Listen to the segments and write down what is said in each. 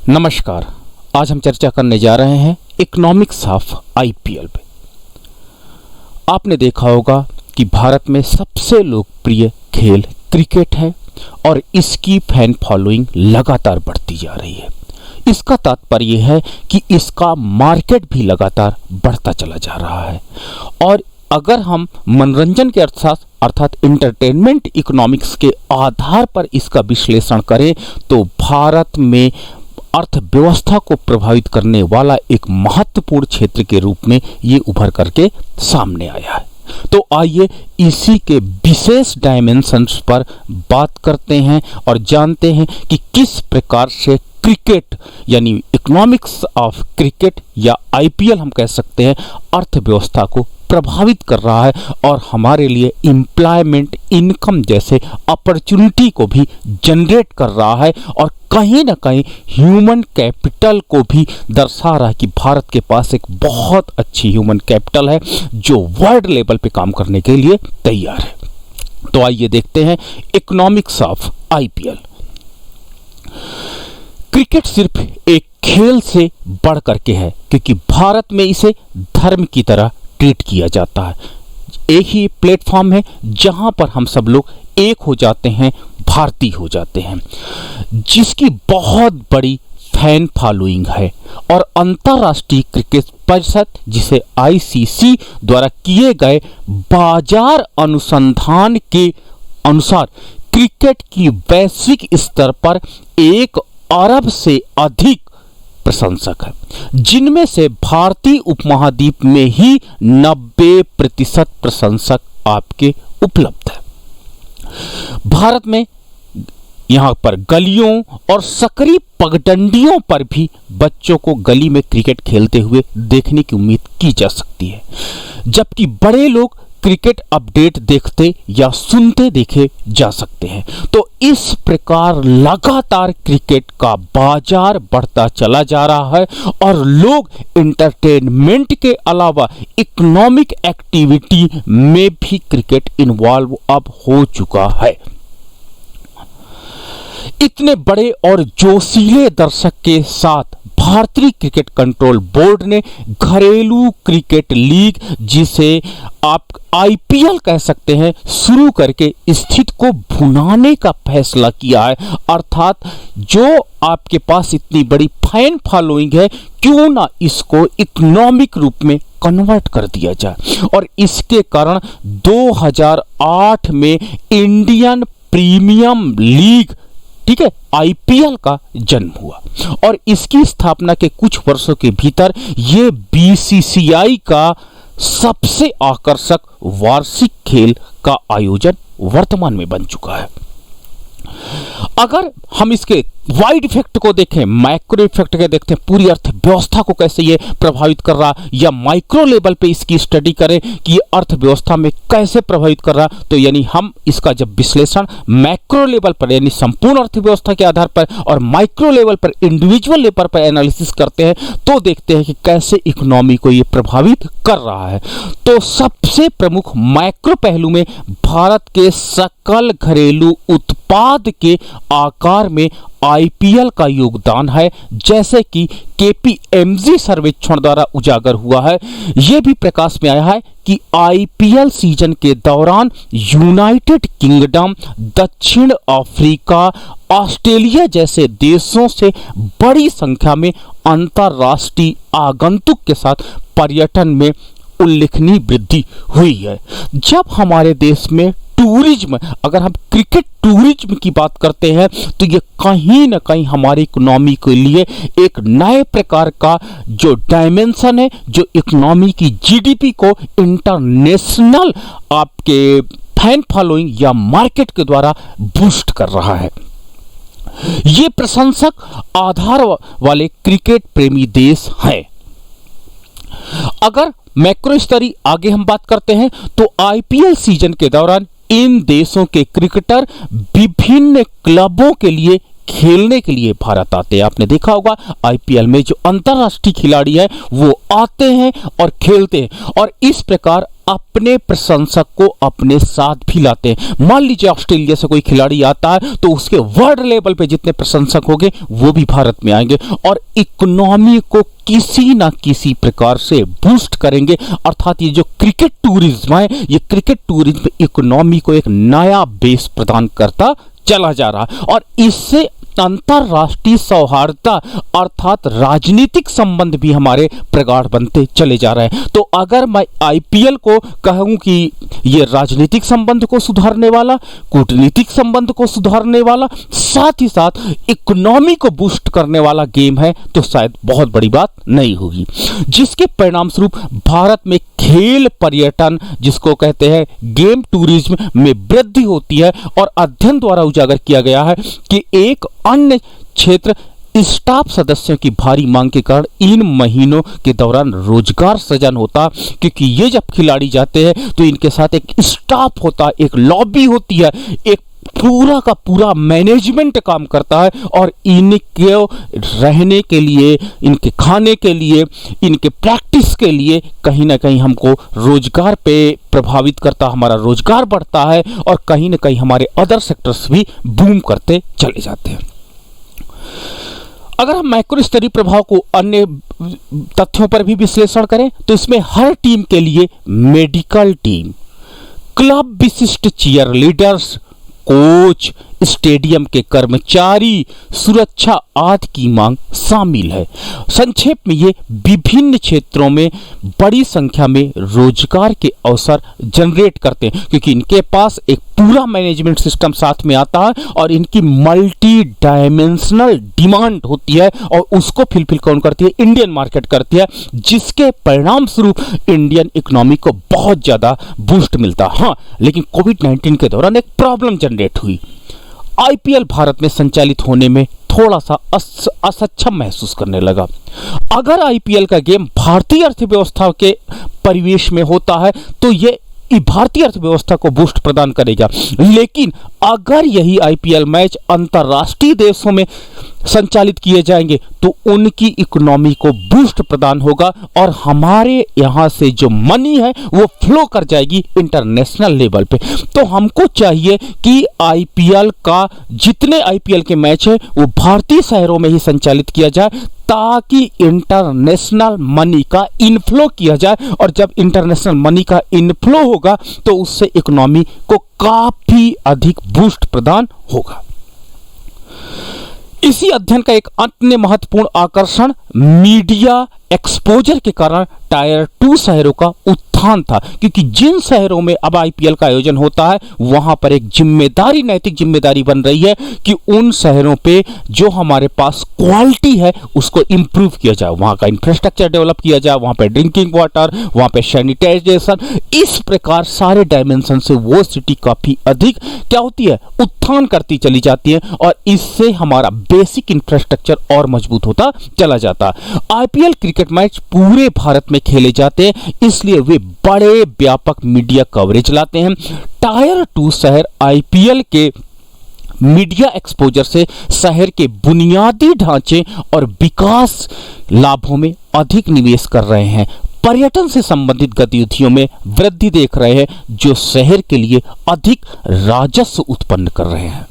नमस्कार। आज हम चर्चा करने जा रहे हैं इकोनॉमिक्स ऑफ आईपीएल पे। आपने देखा होगा कि भारत में सबसे लोकप्रिय खेल क्रिकेट है और इसकी फैन फॉलोइंग लगातार बढ़ती जा रही है। इसका तात्पर्य है कि इसका मार्केट भी लगातार बढ़ता चला जा रहा है। और अगर हम मनोरंजन के अर्थात एंटरटेनमेंट इकोनॉमिक्स के आधार पर इसका विश्लेषण करें तो भारत में अर्थव्यवस्था को प्रभावित करने वाला एक महत्वपूर्ण क्षेत्र के रूप में ये उभर करके सामने आया है। तो आइए इसी के विशेष डायमेंशंस पर बात करते हैं और जानते हैं कि किस प्रकार से क्रिकेट यानी इकोनॉमिक्स ऑफ क्रिकेट या आईपीएल हम कह सकते हैं अर्थव्यवस्था को प्रभावित कर रहा है और हमारे लिए एम्प्लॉयमेंट इनकम जैसे अपॉर्चुनिटी को भी जनरेट कर रहा है और कहीं ना कहीं ह्यूमन कैपिटल को भी दर्शा रहा है कि भारत के पास एक बहुत अच्छी ह्यूमन कैपिटल है जो वर्ल्ड लेवल पे काम करने के लिए तैयार है। तो आइए देखते हैं इकोनॉमिक्स ऑफ आईपीएल। क्रिकेट सिर्फ एक खेल से बढ़ करके है क्योंकि भारत में इसे धर्म की तरह ट्रीट किया जाता है। एक ही प्लेटफॉर्म है जहां पर हम सब लोग एक हो जाते हैं, भारतीय हो जाते हैं, जिसकी बहुत बड़ी फैन फॉलोइंग है। और अंतर्राष्ट्रीय क्रिकेट परिषद जिसे आईसीसी द्वारा किए गए बाजार अनुसंधान के अनुसार क्रिकेट की वैश्विक स्तर पर 1 अरब से अधिक प्रशंसक है, जिनमें से भारतीय उपमहाद्वीप में ही 90% प्रशंसक आपके उपलब्ध है। भारत में यहां पर गलियों और सकरी पगडंडियों पर भी बच्चों को गली में क्रिकेट खेलते हुए देखने की उम्मीद की जा सकती है, जबकि बड़े लोग क्रिकेट अपडेट देखते या सुनते देखे जा सकते हैं। तो इस प्रकार लगातार क्रिकेट का बाजार बढ़ता चला जा रहा है और लोग एंटरटेनमेंट के अलावा इकोनॉमिक एक्टिविटी में भी क्रिकेट इन्वॉल्व अब हो चुका है। इतने बड़े और जोशीले दर्शक के साथ भारतीय क्रिकेट कंट्रोल बोर्ड ने घरेलू क्रिकेट लीग, जिसे आप आईपीएल कह सकते हैं, शुरू करके स्थिति को भुनाने का फैसला किया है। अर्थात जो आपके पास इतनी बड़ी फैन फॉलोइंग है, क्यों ना इसको इकोनॉमिक रूप में कन्वर्ट कर दिया जाए। और इसके कारण 2008 में इंडियन प्रीमियम लीग, ठीक है, आईपीएल का जन्म हुआ और इसकी स्थापना के कुछ वर्षों के भीतर यह बीसीसीआई का सबसे आकर्षक वार्षिक खेल का आयोजन वर्तमान में बन चुका है। अगर हम इसके वाइड इफेक्ट को देखें, माइक्रो इफेक्ट के देखते हैं, पूरी अर्थव्यवस्था को कैसे ये प्रभावित कर रहा, या माइक्रो लेवल पे इसकी स्टडी करें कि ये अर्थव्यवस्था में कैसे प्रभावित कर रहा, तो यानी हम इसका जब विश्लेषण मैक्रो लेवल पर यानी संपूर्ण अर्थव्यवस्था के आधार पर और माइक्रो लेवल पर इंडिविजुअल लेवल पर एनालिसिस करते हैं तो देखते हैं कि कैसे इकोनॉमी को ये प्रभावित कर रहा है। तो सबसे प्रमुख माइक्रो पहलू में भारत के सकल घरेलू उत्पाद के आकार में आईपीएल का योगदान है, जैसे कि केपीएमजी सर्वेक्षण द्वारा उजागर हुआ है। यह भी प्रकाश में आया है कि आईपीएल सीजन के दौरान यूनाइटेड किंगडम, दक्षिण अफ्रीका, ऑस्ट्रेलिया जैसे देशों से बड़ी संख्या में अंतर्राष्ट्रीय आगंतुक के साथ पर्यटन में उल्लेखनीय वृद्धि हुई है। जब हमारे देश में टूरिज्म, अगर हम क्रिकेट टूरिज्म की बात करते हैं तो ये कहीं ना कहीं हमारी इकोनॉमी के लिए एक नए प्रकार का जो डायमेंशन है, जो इकोनॉमी की जीडीपी को इंटरनेशनल आपके फैन फॉलोइंग या मार्केट के द्वारा बूस्ट कर रहा है। ये प्रशंसक आधार वाले क्रिकेट प्रेमी देश हैं। अगर मैक्रो स्तरीय आगे हम बात करते हैं तो आईपीएल सीजन के दौरान इन देशों के क्रिकेटर विभिन्न क्लबों के लिए खेलने के लिए भारत आते हैं। आपने देखा होगा आईपीएल में जो अंतर्राष्ट्रीय खिलाड़ी हैं वो आते हैं और खेलते हैं और इस प्रकार अपने प्रशंसक को अपने साथ भी लाते हैं। मान लीजिए ऑस्ट्रेलिया से कोई खिलाड़ी आता है तो उसके वर्ल्ड लेवल पे जितने प्रशंसक होंगे वो भी भारत में आएंगे और इकोनॉमी को किसी ना किसी प्रकार से बूस्ट करेंगे। अर्थात ये जो क्रिकेट टूरिज्म है, ये क्रिकेट टूरिज्म इकोनॉमी को एक नया बेस प्रदान करता चला जा रहा है और इससे अंतरराष्ट्रीय सौहार्दता अर्थात राजनीतिक संबंध भी हमारे प्रगाढ़ बनते चले जा रहे हैं। तो अगर मैं आईपीएल को कहूं कि ये राजनीतिक संबंध को सुधारने वाला, कूटनीतिक संबंध को सुधारने वाला, साथ ही साथ इकोनॉमी को बूस्ट करने वाला गेम है तो शायद बहुत बड़ी बात नहीं होगी, जिसके परिणाम स्वरूप भारत में खेल पर्यटन जिसको कहते हैं गेम टूरिज्म में वृद्धि होती है। और अध्ययन द्वारा उजागर किया गया है कि एक अन्य क्षेत्र स्टाफ सदस्यों की भारी मांग के कारण इन महीनों के दौरान रोजगार सृजन होता, क्योंकि ये जब खिलाड़ी जाते हैं तो इनके साथ एक स्टाफ होता है, एक लॉबी होती है, एक पूरा का पूरा मैनेजमेंट काम करता है और इनके रहने के लिए, इनके खाने के लिए, इनके प्रैक्टिस के लिए कहीं ना कहीं हमको रोजगार पे प्रभावित करता, हमारा रोजगार बढ़ता है और कहीं ना कहीं हमारे अदर सेक्टर्स भी बूम करते चले जाते हैं। अगर हम मैक्रो स्तरीय प्रभाव को अन्य तथ्यों पर भी विश्लेषण करें तो इसमें हर टीम के लिए मेडिकल टीम, क्लब विशिष्ट चीयर लीडर्स, कोच, स्टेडियम के कर्मचारी, सुरक्षा आदि की मांग शामिल है। संक्षेप में ये विभिन्न क्षेत्रों में बड़ी संख्या में रोजगार के अवसर जनरेट करते हैं, क्योंकि इनके पास एक पूरा मैनेजमेंट सिस्टम साथ में आता है और इनकी मल्टी डायमेंशनल डिमांड होती है और उसको फिलफिल कौन करती है? इंडियन मार्केट करती है, जिसके परिणाम स्वरूप इंडियन इकोनॉमी को बहुत ज्यादा बूस्ट मिलता है। हाँ, लेकिन कोविड-19 के दौरान एक प्रॉब्लम जनरेट हुई। आईपीएल भारत में संचालित होने में थोड़ा सा असक्षम महसूस करने लगा। अगर आईपीएल का गेम भारतीय अर्थव्यवस्था के परिवेश में होता है तो ये भारतीय अर्थव्यवस्था को बूस्ट प्रदान करेगा, लेकिन अगर यही आईपीएल मैच अंतरराष्ट्रीय देशों में संचालित किए जाएंगे तो उनकी इकोनॉमी को बूस्ट प्रदान होगा और हमारे यहाँ से जो मनी है वो फ्लो कर जाएगी इंटरनेशनल लेवल पे। तो हमको चाहिए कि आईपीएल का जितने आईपीएल के मैच है वो भारतीय शहरों में ही संचालित किया जाए ताकि इंटरनेशनल मनी का इनफ्लो किया जाए, और जब इंटरनेशनल मनी का इनफ्लो होगा तो उससे इकोनॉमी को काफी अधिक बूस्ट प्रदान होगा। इसी अध्ययन का एक अन्य महत्वपूर्ण आकर्षण मीडिया एक्सपोजर के कारण टायर 2 शहरों का उत्थान था, क्योंकि जिन शहरों में अब आईपीएल का आयोजन होता है वहां पर एक जिम्मेदारी, नैतिक जिम्मेदारी बन रही है कि उन शहरों पे जो हमारे पास क्वालिटी है उसको इंप्रूव किया जाए, वहां का इंफ्रास्ट्रक्चर डेवलप किया जाए, वहां पे ड्रिंकिंग वाटर, वहां पे सैनिटाइजेशन, इस प्रकार सारे डायमेंशन से वो सिटी काफी अधिक क्या होती है? उत्थान करती चली जाती है और इससे हमारा बेसिक इंफ्रास्ट्रक्चर और मजबूत होता चला जाता है। आईपीएल क्रिकेट मैच पूरे भारत में खेले जाते हैं, इसलिए वे बड़े व्यापक मीडिया कवरेज लाते हैं। टायर 2 शहर आईपीएल के मीडिया एक्सपोजर से शहर के बुनियादी ढांचे और विकास लाभों में अधिक निवेश कर रहे हैं, पर्यटन से संबंधित गतिविधियों में वृद्धि देख रहे हैं जो शहर के लिए अधिक राजस्व उत्पन्न कर रहे हैं।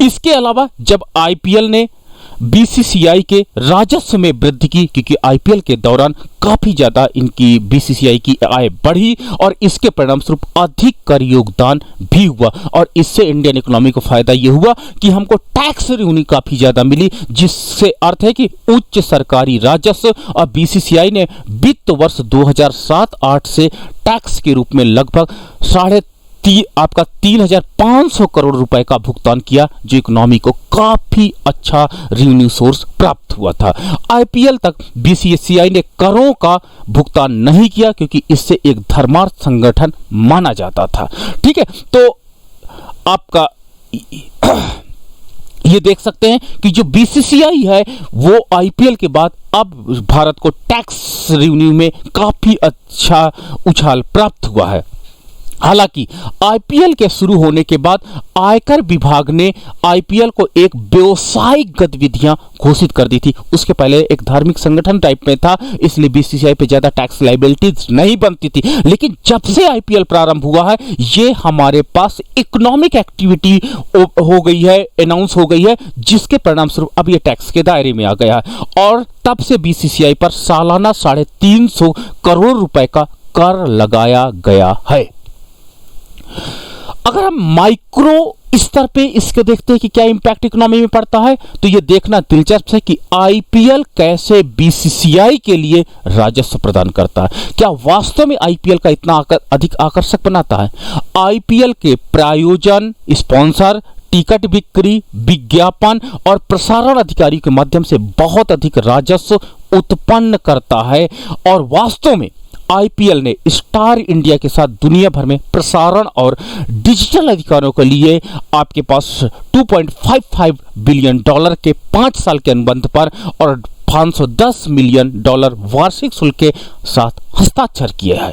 इसके अलावा जब आईपीएल ने बीसीसीआई के राजस्व में वृद्धि की, क्योंकि आईपीएल के दौरान काफी ज्यादा इनकी बीसीसीआई की आय बढ़ी और इसके परिणाम स्वरूप अधिक कर योगदान भी हुआ और इससे इंडियन इकोनॉमी को फायदा यह हुआ कि हमको टैक्स रेवेन्यू काफी ज्यादा मिली, जिससे अर्थ है कि उच्च सरकारी राजस्व। और बीसीसीआई ने वित्त वर्ष 2007-8 से टैक्स के रूप में लगभग 3,500 करोड़ रुपए का भुगतान किया, जो इकोनॉमी को काफी अच्छा रेवेन्यू सोर्स प्राप्त हुआ था। आईपीएल तक बीसीसीआई ने करों का भुगतान नहीं किया क्योंकि इससे एक धर्मार्थ संगठन माना जाता था। ठीक है, तो आपका ये देख सकते हैं कि जो बीसीसीआई है वो आईपीएल के बाद अब भारत को टैक्स रेवेन्यू में काफी अच्छा उछाल प्राप्त हुआ है। हालांकि आईपीएल के शुरू होने के बाद आयकर विभाग ने आईपीएल को एक व्यावसायिक गतिविधियां घोषित कर दी थी। उसके पहले एक धार्मिक संगठन टाइप में था, इसलिए बीसीसीआई पे ज्यादा टैक्स लायबिलिटीज नहीं बनती थी। लेकिन जब से आईपीएल प्रारंभ हुआ है, ये हमारे पास इकोनॉमिक एक्टिविटी हो गई है, अनाउंस हो गई है, जिसके परिणाम स्वरूप अब ये टैक्स के दायरे में आ गया है। और तब से बीसीसीआई पर सालाना 350 करोड़ रुपए का कर लगाया गया है। अगर हम माइक्रो स्तर पे इसके देखते हैं कि क्या इंपैक्ट इकोनॉमी में पड़ता है, तो यह देखना दिलचस्प है कि आईपीएल कैसे बीसीसीआई के लिए राजस्व प्रदान करता है। क्या वास्तव में आईपीएल का इतना अधिक आकर्षक बनाता है? आईपीएल के प्रायोजन, स्पॉन्सर, टिकट बिक्री, विज्ञापन और प्रसारण अधिकारी के माध्यम से बहुत अधिक राजस्व उत्पन्न करता है। और वास्तव में आईपीएल ने स्टार इंडिया के साथ दुनिया भर में प्रसारण और डिजिटल अधिकारों के लिए आपके पास $2.55 बिलियन के 5 साल के अनुबंध पर और $510 मिलियन वार्षिक शुल्क के साथ हस्ताक्षर किए हैं।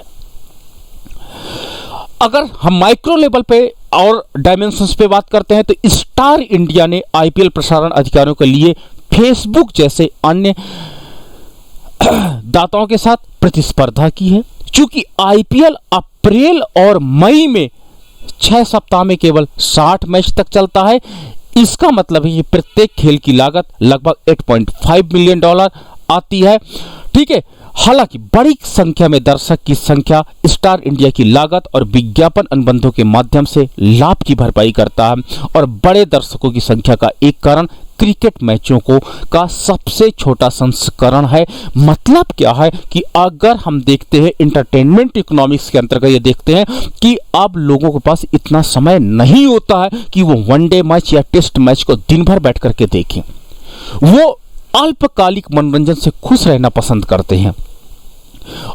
अगर हम माइक्रो लेवल पे और डायमेंशंस पे बात करते हैं, तो स्टार इंडिया ने आईपीएल प्रसारण अधिकारों के लिए फेसबुक जैसे अन्य दाताओं के साथ प्रतिस्पर्धा की है। चूंकि आईपीएल अप्रैल और मई में 6 सप्ताह में केवल 60 मैच तक चलता है, इसका मतलब है कि प्रत्येक खेल की लागत लगभग $8.5 मिलियन आती है। ठीक है, हालांकि बड़ी संख्या में दर्शक की संख्या स्टार इंडिया की लागत और विज्ञापन अनुबंधों के माध्यम से लाभ की भरपाई करता है। और बड़े दर्शकों की संख्या का एक कारण क्रिकेट मैचों का सबसे छोटा संस्करण है। मतलब क्या है कि अगर हम देखते हैं इंटरटेनमेंट इकोनॉमिक्स के अंतर्गत, ये देखते हैं कि अब लोगों के पास इतना समय नहीं होता है कि वो वनडे मैच या टेस्ट मैच को दिन भर बैठ करके देखें। वो अल्पकालिक मनोरंजन से खुश रहना पसंद करते हैं।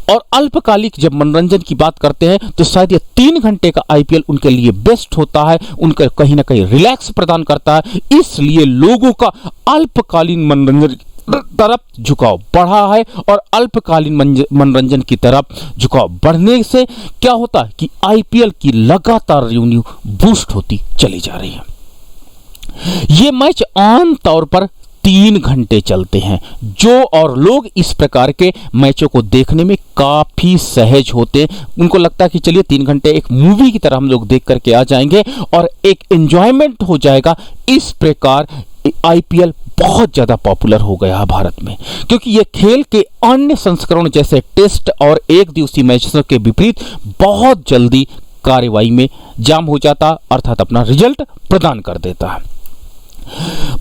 और अल्पकालिक जब मनोरंजन की बात करते हैं, तो शायद ये 3 घंटे का आईपीएल उनके लिए बेस्ट होता है, उनका कहीं ना कहीं रिलैक्स प्रदान करता है। इसलिए लोगों का अल्पकालीन मनोरंजन तरफ झुकाव बढ़ा है। और अल्पकालीन मनोरंजन की तरफ झुकाव बढ़ने से क्या होता है कि आईपीएल की लगातार रेवेन्यू बूस्ट होती चली जा रही है। ये मैच आम तौर पर 3 घंटे चलते हैं, जो और लोग इस प्रकार के मैचों को देखने में काफी सहज होते हैं। उनको लगता है कि चलिए 3 घंटे एक मूवी की तरह हम लोग देख करके आ जाएंगे और एक एंजॉयमेंट हो जाएगा। इस प्रकार आईपीएल बहुत ज्यादा पॉपुलर हो गया है भारत में, क्योंकि ये खेल के अन्य संस्करण जैसे टेस्ट और एक दिवसीय मैचों के विपरीत बहुत जल्दी कार्रवाई में जाम हो जाता, अर्थात अपना रिजल्ट प्रदान कर देता है।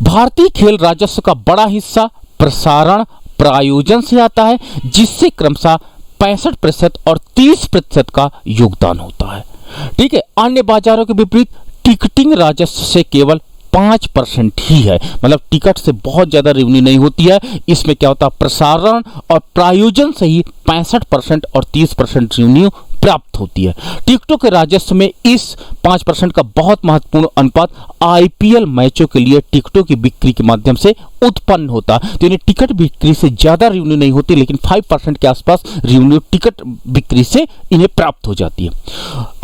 भारतीय खेल राजस्व का बड़ा हिस्सा प्रसारण प्रायोजन से आता है, जिससे क्रमशः 65% और 30% का योगदान होता है। ठीक है, अन्य बाजारों के विपरीत टिकटिंग राजस्व से केवल 5% ही है। मतलब टिकट से बहुत ज्यादा रेवेन्यू नहीं होती है। इसमें क्या होता है, प्रसारण और प्रायोजन से ही 65% और 30% रेवेन्यू प्राप्त होती है। टिकटों के राजस्व में इस 5% का बहुत महत्वपूर्ण अनुपात आईपीएल मैचों के लिए टिकटों की बिक्री के माध्यम से उत्पन्न होता है। तो इन्हें टिकट बिक्री से ज्यादा रेवेन्यू नहीं होती, लेकिन 5% के आसपास रेवेन्यू टिकट बिक्री से इन्हें प्राप्त हो जाती है।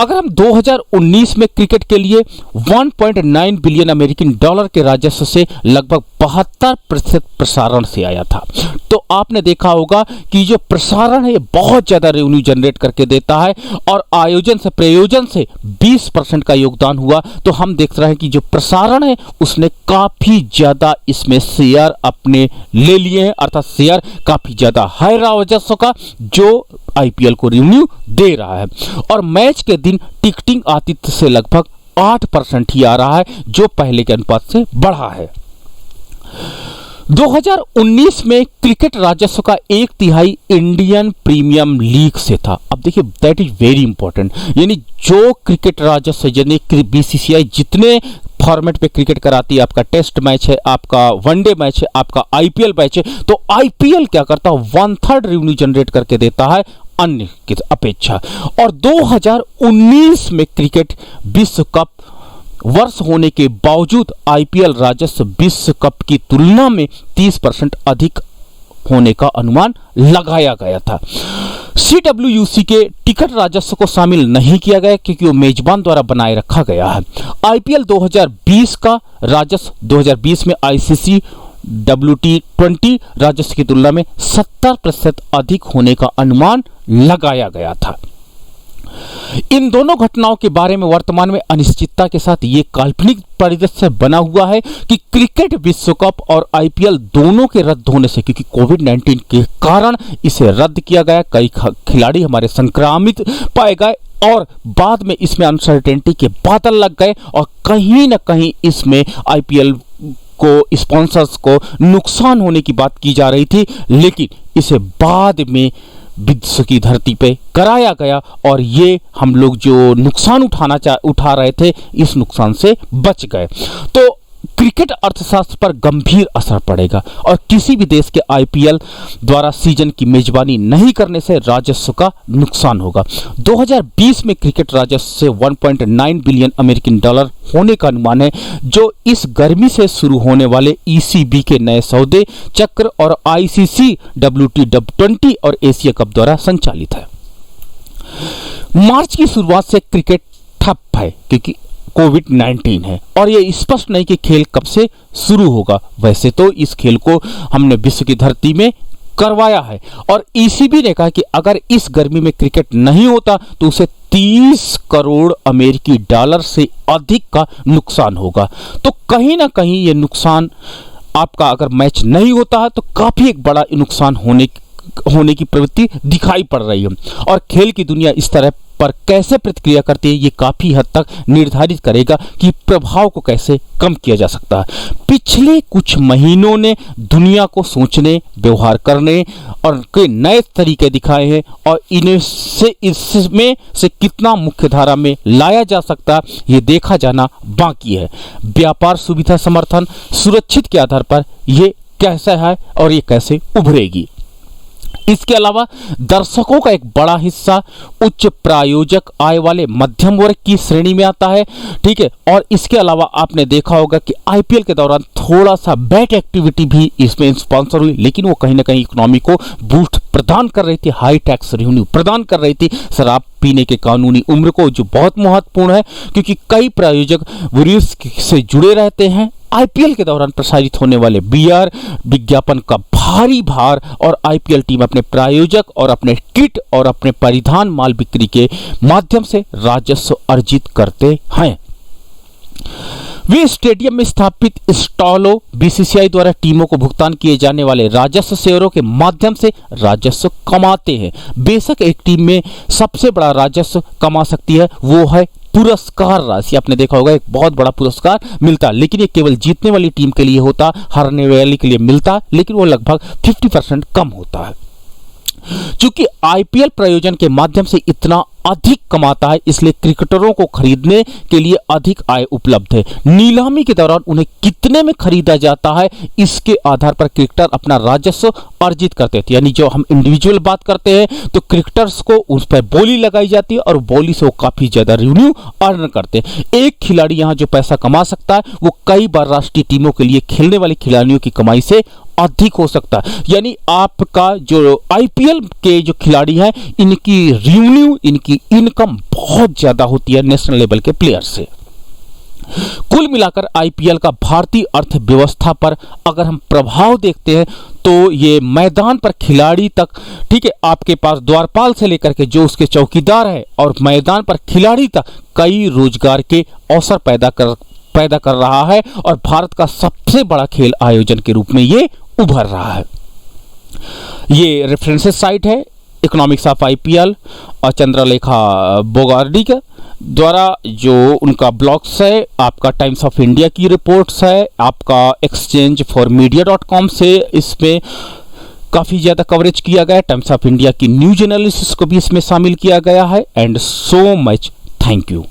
अगर हम 2019 में क्रिकेट के लिए 1.9 बिलियन अमेरिकन डॉलर के राजस्व से लगभग 72% प्रसारण से आया था, तो आपने देखा होगा कि जो प्रसारण है बहुत ज्यादा रेवेन्यू जनरेट करके देता है और आयोजन से प्रयोजन से 20% का योगदान हुआ। तो हम देख रहे हैं कि जो प्रसारण है उसने काफी ज्यादा इसमें शेयर अपने ले लिए हैं, अर्थात शेयर काफी ज्यादा है राजस्व का, जो आईपीएल को रेवेन्यू दे रहा है। और मैच के दिन टिकटिंग आतिथ्य से लगभग 8% ही आ रहा है, जो पहले के अनुपात से बढ़ा है। 2019 में क्रिकेट राजस्व का 1/3 इंडियन प्रीमियम लीग से था। अब देखिए, दैट इज वेरी इंपॉर्टेंट, यानी जो क्रिकेट राजस्व यानी बीसीसीआई जितने फॉर्मेट पे क्रिकेट कराती है, आपका टेस्ट मैच है, आपका वनडे मैच है, आपका आईपीएल मैच है, तो आईपीएल क्या करता है, 1/3 रेवेन्यू जनरेट करके देता है अन्य की अपेक्षा। और 2019 में क्रिकेट विश्व कप वर्ष होने के बावजूद आईपीएल राजस्व विश्व कप की तुलना में 30% अधिक होने का अनुमान लगाया गया था। CWUC के टिकट राजस्व को शामिल नहीं किया गया क्योंकि वो मेजबान द्वारा बनाए रखा गया है। IPL 2020 का राजस्व 2020 में ICC WT20 राजस्व की तुलना में 70% अधिक होने का अनुमान लगाया गया था। इन दोनों घटनाओं के बारे में वर्तमान में अनिश्चितता के साथ ये काल्पनिक परिदृश्य बना हुआ है कि क्रिकेट विश्व कप और IPL दोनों के रद्द होने से, क्योंकि कोविड-19 के कारण इसे रद्द किया गया, कई खिलाड़ी हमारे संक्रमित पाए गए और बाद में इसमें अनसर्टेनिटी के बादल लग गए और कहीं ना कहीं इसमें IPL को स्पॉन्सर्स को नुकसान होने की बात की जा रही थी, लेकिन इसे बाद में विश्व की धरती पे कराया गया और ये हम लोग जो नुकसान उठा रहे थे इस नुकसान से बच गए। तो क्रिकेट अर्थशास्त्र पर गंभीर असर पड़ेगा और किसी भी देश के IPL द्वारा सीजन की मेजबानी नहीं करने से राजस्व का नुकसान होगा। 2020 में क्रिकेट राजस्व से 1.9 बिलियन अमेरिकन डॉलर होने का अनुमान है, जो इस गर्मी से शुरू होने वाले ECB के नए सौदे चक्र और ICC WT20 और एशिया कप द्वारा संचालित है। मार्च की शुरुआत से क्रिकेट ठप है क्योंकि कोविड-19 है और ये स्पष्ट नहीं कि खेल कब से शुरू होगा। वैसे तो इस खेल को हमने विश्व की धरती में करवाया है और ECB ने कहा कि अगर इस गर्मी में क्रिकेट नहीं होता तो उसे 30 करोड़ अमेरिकी डॉलर से अधिक का नुकसान होगा। तो कहीं ना कहीं ये नुकसान आपका अगर मैच नहीं होता है तो काफी एक बड़ा नुकसान होने की प्रवृत्ति दिखाई पड़ रही है और खेल की दुनिया इस तरह पर कैसे प्रतिक्रिया करती है ये काफी हद तक निर्धारित करेगा कि प्रभाव को कैसे कम किया जा सकता है। पिछले कुछ महीनों ने दुनिया को सोचने, व्यवहार करने और कई नए तरीके दिखाए हैं और इसमें से कितना मुख्यधारा में लाया जा सकता है ये देखा जाना बाकी है। व्यापार सुविधा समर्थन सुरक्षित के आधार पर ये कैसा है और ये कैसे उभरेगी। इसके अलावा दर्शकों का एक बड़ा हिस्सा उच्च प्रायोजक आय वाले मध्यम वर्ग की श्रेणी में आता है, ठीक है। और इसके अलावा आपने देखा होगा कि IPL के दौरान थोड़ा सा बैट एक्टिविटी भी इसमें स्पॉन्सर हुई, लेकिन वो कहीं ना कहीं इकोनॉमी को बूस्ट प्रदान कर रही थी, हाई टैक्स रेवेन्यू प्रदान कर रही थी शराब पीने के कानूनी उम्र को, जो बहुत महत्वपूर्ण है क्योंकि कई प्रायोजक रिस्क से जुड़े रहते हैं। IPL के दौरान प्रसारित होने वाले BR विज्ञापन का भारी भार और IPL टीम अपने प्रायोजक और अपने किट और अपने परिधान माल बिक्री के माध्यम से राजस्व अर्जित करते हैं। वे स्टेडियम में स्थापित स्टॉलों, BCCI द्वारा टीमों को भुगतान किए जाने वाले राजस्व शेयरों के माध्यम से राजस्व कमाते हैं। बेशक एक टीम में सबसे बड़ा राजस्व कमा सकती है वो है पुरस्कार राशि। आपने देखा होगा एक बहुत बड़ा पुरस्कार मिलता, लेकिन ये केवल जीतने वाली टीम के लिए होता, हारने वाली के लिए मिलता, लेकिन वो लगभग 50% कम होता है। चूंकि IPL प्रायोजन के माध्यम से इतना अधिक कमाता है, इसलिए क्रिकेटरों को खरीदने के लिए अधिक आय उपलब्ध है। नीलामी के दौरान उन्हें कितने में खरीदा जाता है इसके आधार पर क्रिकेटर अपना राजस्व अर्जित करते थे। यानी जो हम इंडिविजुअल बात करते हैं तो क्रिकेटर्स को उस पर बोली लगाई जाती है और बोली से वो काफी ज्यादा रेवेन्यू अर्न करते हैं। एक खिलाड़ी यहाँ जो पैसा कमा सकता है वो कई बार राष्ट्रीय टीमों के लिए खेलने वाले खिलाड़ियों की कमाई से अधिक हो सकता है। यानी आपका जो IPL के जो खिलाड़ी हैं इनकी रेवेन्यू, इनकी इनकम बहुत ज्यादा होती है नेशनल लेवल के प्लेयर से। कुल मिलाकर IPL का भारतीय अर्थव्यवस्था पर अगर हम प्रभाव देखते हैं तो ये मैदान पर खिलाड़ी तक, ठीक है, आपके पास द्वारपाल से लेकर के जो उसके चौकीदार है और मैदान पर खिलाड़ी तक कई रोजगार के अवसर पैदा कर रहा है और भारत का सबसे बड़ा खेल आयोजन के रूप में ये उभर रहा है। ये रेफरेंसेस साइट है इकोनॉमिक्स ऑफ IPL और चंद्रलेखा बोगार्डी के द्वारा जो उनका ब्लॉग्स है, आपका टाइम्स ऑफ इंडिया की रिपोर्ट्स है, आपका exchange4media.com से इसमें काफ़ी ज़्यादा कवरेज किया गया है, टाइम्स ऑफ इंडिया की न्यूज एनालिसिस को भी इसमें शामिल किया गया है and so much thank you.